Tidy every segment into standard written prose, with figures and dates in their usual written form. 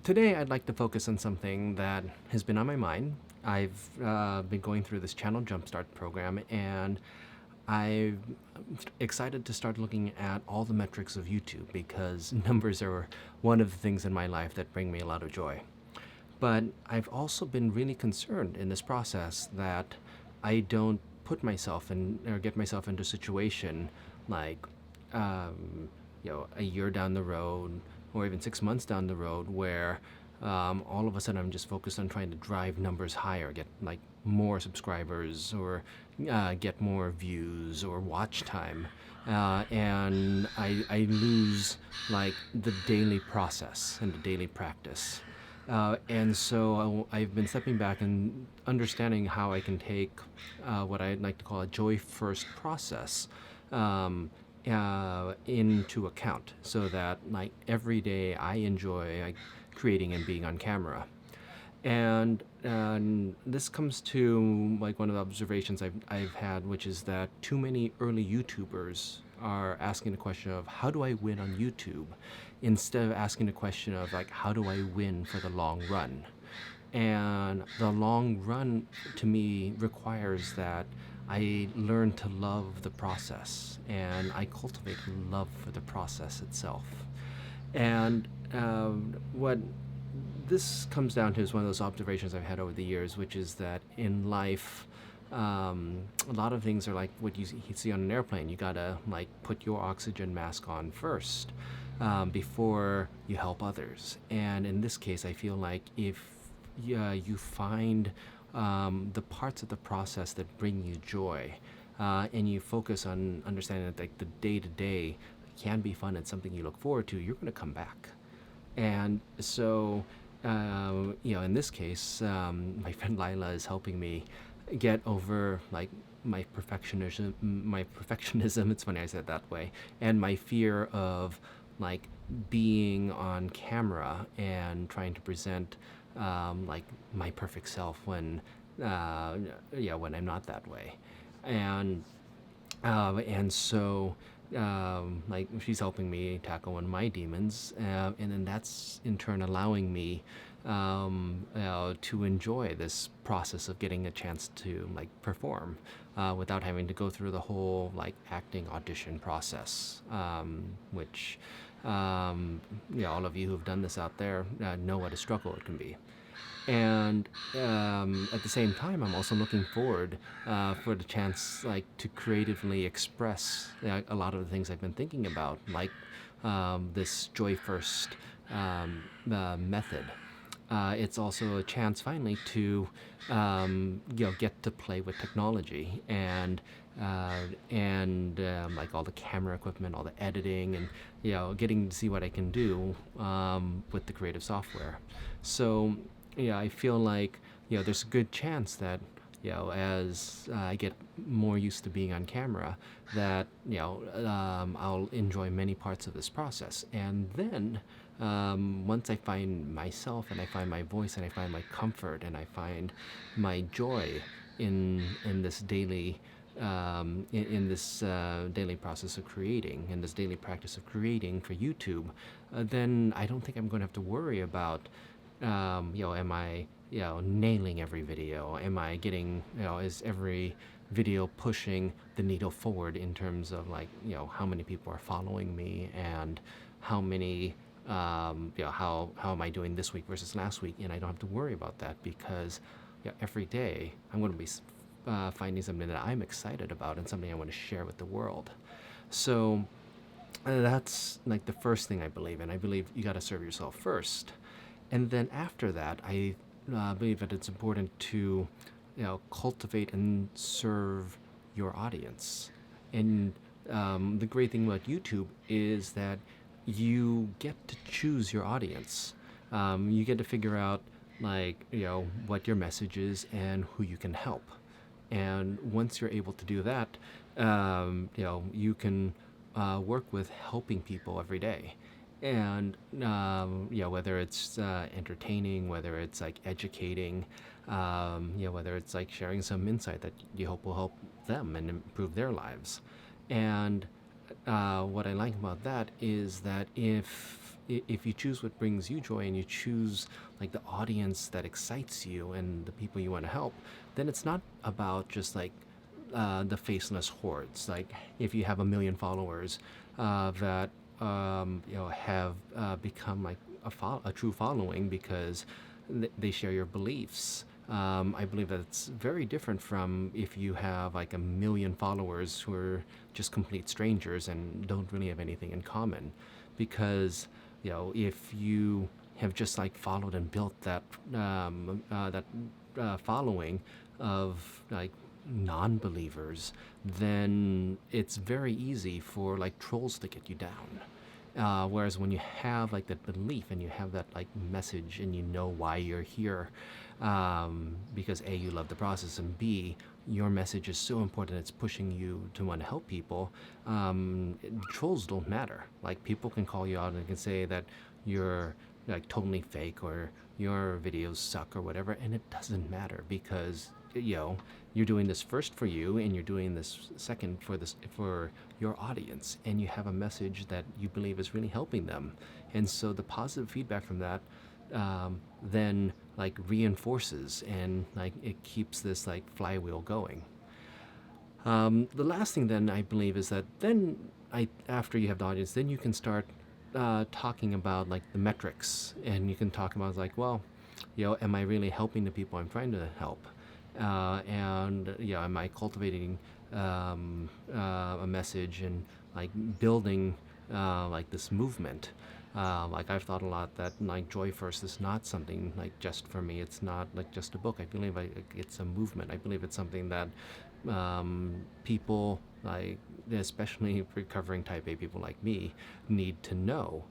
Today, I'd like to focus on something that has been on my mind. I've been going through this Channel Jumpstart program, and I'm excited to start looking at all the metrics of YouTube because numbers are one of the things in my life that bring me a lot of joy. But I've also been really concerned in this process that I don't put myself in or get myself into a situation like, um, a year down the road or even 6 months down the road where all of a sudden I'm just focused on trying to drive numbers higher, get like more subscribers or get more views or watch time. And I lose like the daily process and the daily practice. And so I've been stepping back and understanding how I can take what I'd like to call a joy first process um, into account so that like every day I enjoy like creating and being on camera. And this comes to like one of the observations I've had, which is that too many early YouTubers are asking the question of how do I win on YouTube instead of asking the question of like how do I win for the long run. And the long run to me requires that I learn to love the process and I cultivate love for the process itself. And what this comes down to is one of those observations I've had over the years, which is that in life, a lot of things are like what you see on an airplane. You gotta like put your oxygen mask on first before you help others. And in this case, I feel like if you find the parts of the process that bring you joy, and you focus on understanding that like the day to day can be fun and something you look forward to, you're going to come back. And so, in this case, my friend Lila is helping me get over like my perfectionism. My perfectionism. It's funny I said it that way, and my fear of like being on camera and trying to present like my perfect self when, when I'm not that way, and so like she's helping me tackle one of my demons, and then that's in turn allowing me to enjoy this process of getting a chance to like perform without having to go through the whole like acting audition process, which all of you who've done this out there know what a struggle it can be. And at the same time, I'm also looking forward for the chance like to creatively express a lot of the things I've been thinking about, like this joy first method. It's also a chance finally to get to play with technology and like all the camera equipment, all the editing, and getting to see what I can do with the creative software. So yeah, I feel like there's a good chance that as I get more used to being on camera, that I'll enjoy many parts of this process, and then once I find myself and I find my voice and I find my comfort and I find my joy in this daily in this daily process of creating, in this daily practice of creating for YouTube, then I don't think I'm going to have to worry about am I, nailing every video? Am I getting, is every video pushing the needle forward in terms of like, how many people are following me and how many, how am I doing this week versus last week? And I don't have to worry about that because every day I'm going to be finding something that I'm excited about and something I want to share with the world. So that's like the first thing I believe in. I believe you got to serve yourself first. And then after that, I believe that it's important to, cultivate and serve your audience. And the great thing about YouTube is that you get to choose your audience. You get to figure out, like, what your message is and who you can help. And once you're able to do that, you can work with helping people every day. And whether it's entertaining, whether it's like educating, whether it's like sharing some insight that you hope will help them and improve their lives. And what I like about that is that if if you choose what brings you joy and you choose like the audience that excites you and the people you want to help, then it's not about just like the faceless hordes. Like if you have a million followers that have become like a true following because they share your beliefs. I believe that it's very different from if you have like a million followers who are just complete strangers and don't really have anything in common, because if you have just like followed and built that following of like non-believers, then it's very easy for like trolls to get you down. Whereas when you have like that belief and you have that like message and you know why you're here, because A, you love the process, and B, your message is so important, it's pushing you to want to help people. Trolls don't matter. Like people can call you out and can say that you're like totally fake or your videos suck or whatever, and it doesn't matter because you're doing this first for you and you're doing this second for your audience, and you have a message that you believe is really helping them. And so the positive feedback from that then like reinforces and like it keeps this like flywheel going. The last thing then I believe is that then after you have the audience, then you can start talking about like the metrics, and you can talk about like, well, am I really helping the people I'm trying to help? And am I cultivating a message and like building like this movement? Like I've thought a lot that like Joy First is not something like just for me. It's not like just a book. I believe it's a movement. I believe it's something that people like, especially recovering Type A people like me, need to know.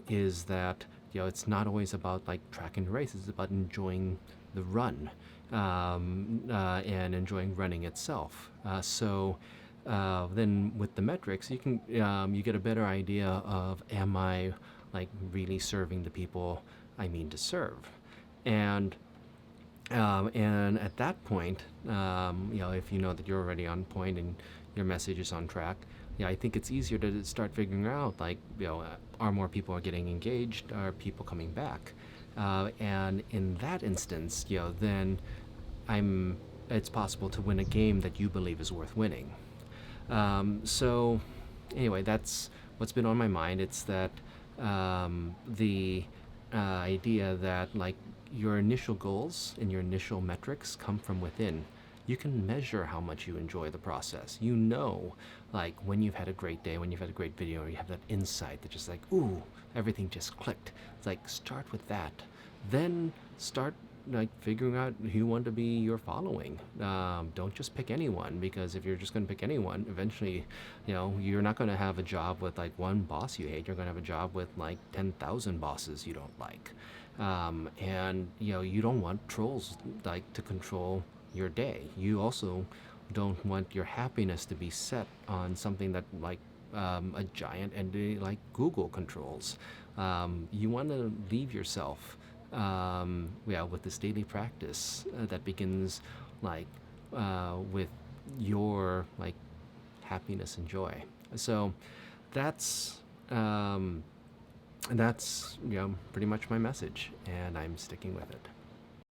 Is that it's not always about like tracking the race. It's about enjoying the run and enjoying running itself. So then with the metrics, you get a better idea of, am I like really serving the people I mean to serve? And at that point, if you know that you're already on point and your message is on track, I think it's easier to start figuring out like, are more people are getting engaged? Are people coming back? And in that instance, then it's possible to win a game that you believe is worth winning. So anyway, that's what's been on my mind. It's that the idea that like your initial goals and your initial metrics come from within. You can measure how much you enjoy the process. Like when you've had a great day, when you've had a great video, or you have that insight that just like, ooh, everything just clicked. It's like, start with that. Then start like figuring out who you want to be your following. Don't just pick anyone, because if you're just going to pick anyone, eventually, you're not going to have a job with like one boss you hate. You're going to have a job with like 10,000 bosses you don't like. And you don't want trolls like to control your day. You also don't want your happiness to be set on something that like a giant entity like Google controls. You want to leave yourself with this daily practice that begins like with your like happiness and joy. So that's that's pretty much my message, and I'm sticking with it.